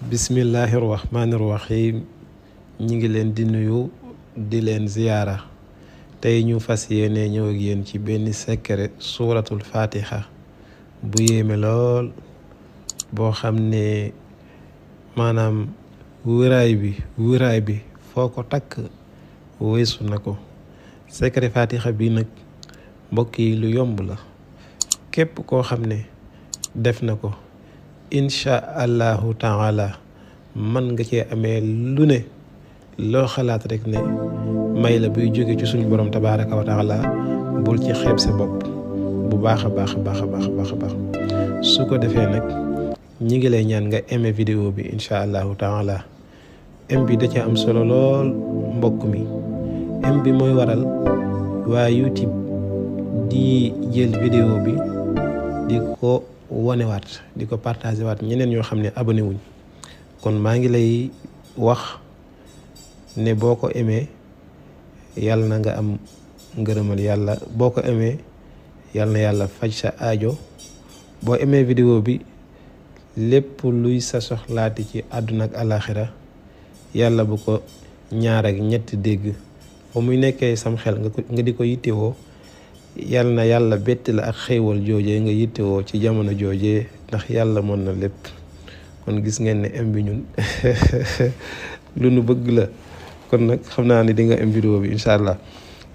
bismillahi rahmaani rahim ñi ngi leen di nuyu di leen ziyaara tey ñu fas yéene ñëw ak yéen ci benn secret suuratul fatiha bu yéeme lool boo xam ne maanaam wëraay bi foo ko takk weesu na ko. secret fatiha bi nag mbokk yi lu yomb la, képp koo xam ne def na ko incha allahu taala man nga cee amee lu ne loo xalaat rek ne may la buy jóge ci suñu borom tabaraka wa taala. bul ci xeeb sa bopp bu baax a baax su ko defee nag ñi ngi lay ñaan nga aimé vidéo bi incha allahu taala. m bi da ci am solo lool mbokk mi. m bi mooy waral waa YouTube di jël vidéo bi di ko wanewaat di ko partagé waat ñeneen ñoo xam ne abonné wuñ. kon maa ngi lay wax ne boo ko aimé yàlla na nga am ngërëmal yàlla. boo ko aimé yàlla na yàlla faj sa aajo. boo aimé vidéo bi lépp luy sa soxlaati ci àdduna ak alaxira yàlla bu ko ñaar ak ñetti dégg fa muy nekkee sam xel nga di ko yittewoo yàlla na yàlla betti la ak xéewal joojee nga yittewoo ci jamono joojee, ndax yàlla mën na lépp. kon gis ngeen ne am bi ñun lu nu bëgg la. kon nag xam naa ne di nga am vidéo bi incha allah.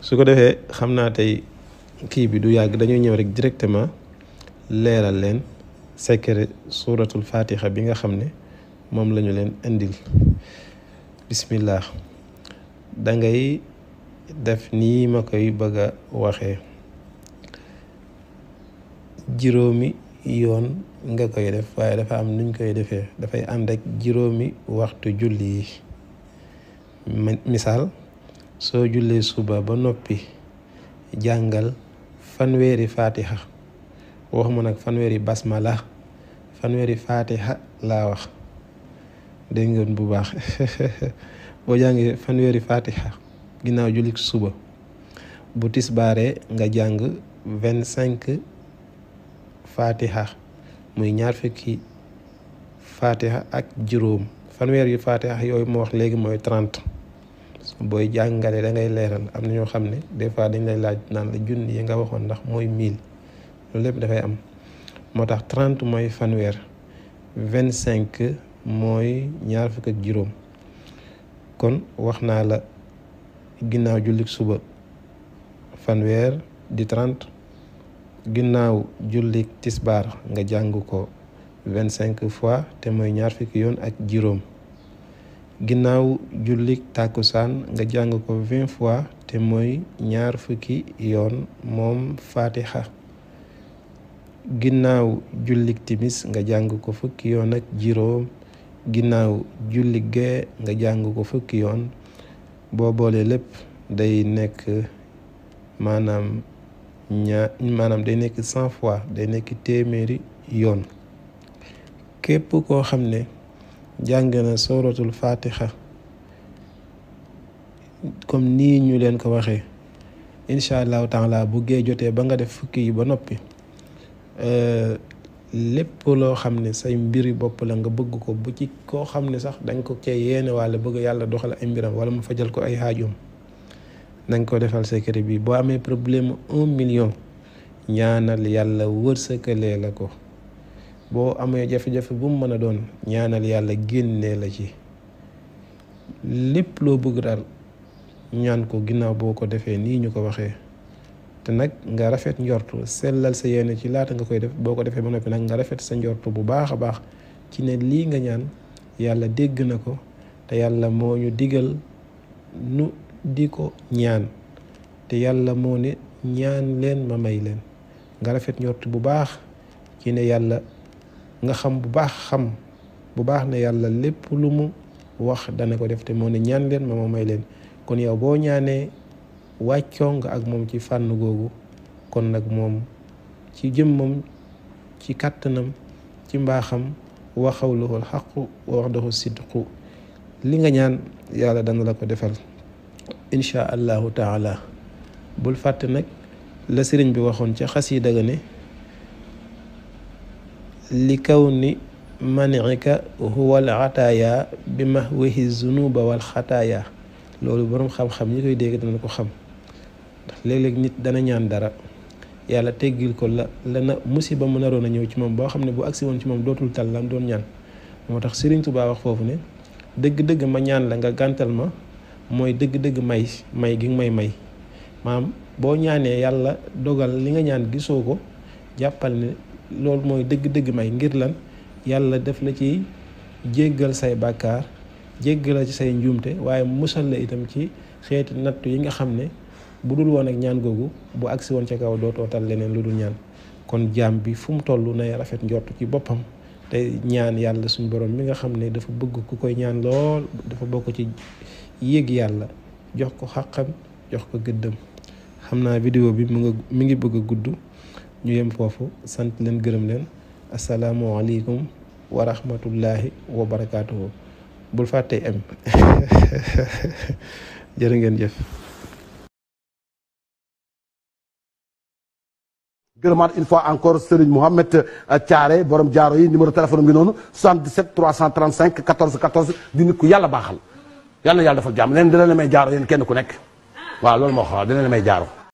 su ko defee xam naa tey kii bi du yàgg, dañuy ñëw rek directement leeral leen secret suuratul fatiha bi nga xam ne moom la ñu leen indil. bismillah. da ngay def nii ma koy bëgg a waxee, juróomi yoon nga koy def, waaye dafa am nuñ koy defee. dafay ànd ak juróomi waxtu julli yi. misaal soo jullee suba ba noppi jàngal fanweeri fatiha. waxuma nag fanweeri basmala, fanweeri fatiha laa wax. dégg ngeen bu baax. boo jàngee fanweeri fatiha ginnaaw julli suba, bu tisbaaree nga jàng 25 fatiha muy ñaar fukki fatiha ak juróom. fanweeri fatiha yooyu ma wax léegi mooy 30. booy jàngale da ngay leeral. am na ñoo xam ne des fois dañ lay laaj naan la junni yi nga waxoon ndax mooy 1000. loolu lépp dafay am. moo tax 30 mooy fanweer, 25 mooy ñaar fukk ak juróom. kon wax naa la ginnaaw jullik suba fanweer di 30, ginnaaw jullik tisbaar nga jàng ko 25 fois te mooy ñaar fukki yoon ak juróom. ginnaaw jullik tàkkusaan nga jàng ko 20 fois te mooy ñaar fukki yoon moom fatiha. ginnaaw jullik timis nga jàng ko fukki yoon ak juróom. ginnaaw jullik gee nga jàng ko fukki yoon. boo boolee lépp day nekk maanaam day nekk 100 fois, day nekk téeméeri yoon. képp koo xam ne jàng na suratul fatiha comme nii ñu leen ko waxee, incha allahu taala bu gee jotee ba nga def fukki yi ba noppi, lépp loo xam ne say mbiri bopp la nga bëgg ko, bu ci koo xam ne sax dañ ko cee yéene wala bëgg yàlla doxal ay mbiram wala mu fajal ko ay xaajoom, nañ ko defal secret bi. boo amee problème 1 million ñaanal yàlla wërsëkalee la ko. boo amee jafe-jafe bu mu mën a doon ñaanal yàlla génnee la ci. lépp loo bëgg daal ñaan ko ginnaaw boo ko defee nii ñu ko waxee. te nag nga rafet njortu, sellal sa yéene ci laata nga koy def. boo ko defee ba noppi nag nga rafet sa njortu bu baax a baax ci ne lii nga ñaan yàlla dégg na ko, te yàlla moo ñu digal nu di ko ñaan, te yàlla moo ne ñaan leen ma may leen. nga rafet njortu bu baax ci ne yàlla nga xam bu baax ne yàlla lépp lu mu wax dana ko def, te moo ne ñaan leen ma may leen. kon yow boo ñaanee wàccoo nga ak moom ci fànn googu. kon nag moom ci jëmmam, ci kàttanam, ci mbaaxam, wa xawluhul xaqu wa waxdahu sidqu, li nga ñaan yàlla dana la ko defal incha allahu taala. bul fàtte nag la sëriñ bi waxoon ca xasiida ga ne li kaw ni manika huwa al ataaya bi mahwihi zunuba wal xataaya. loolu boroom xam-xam ñi koy dégg dana ko xam ndax léeg-léeg nit dana ñaan dara yàlla teggil ko la na musiba mu naroon a ñëw ci moom boo xam ne bu agsi woon ci moom dootul tal lam doon ñaan. moo tax Sëriñ Tuubaa wax foofu ne dëgg-dëgg ma ñaan la nga gàntal ma mooy dëgg-dëgg may gi nga may maam boo ñaanee yàlla dogal li nga ñaan gisoo ko jàppal ne loolu mooy dëgg-dëgg may. ngir lan yàlla def la ci jéggal say bàkkaar jéggal la ci say njuumte waaye musal la itam ci xeeti nattu yi nga xam ne bu dul woon ak ñaan googu bu agsi woon ca kaw dootoo tal leneen lu dul ñaan. kon jaam bi fu mu toll nay rafet njort ci boppam te ñaan yàlla suñu borom mi nga xam ne dafa bëgg ku koy ñaan lool, dafa bokk ci yéeg yàlla jox ko xàqam jox ko gëddëm. xam naa vidéo bi mi ngi bëgg a gudd ñu yem foofu sant leen gërëm leen. asalaamualeykum wa rahmatullahi wa barakaatuhu. bul fàtte am jërë ngeen jëf. gërëmaat une fois encore Serigne Mohamed Thiaré borom jaaro yi numéro téléphone ngi noonu 77 335 14 14 di nit ku yàlla baaxal yàlla na yàlla defal jàmm leen dina la may jaaro yéen kenn ku nekk waaw loolu moo xam dina la may jaaro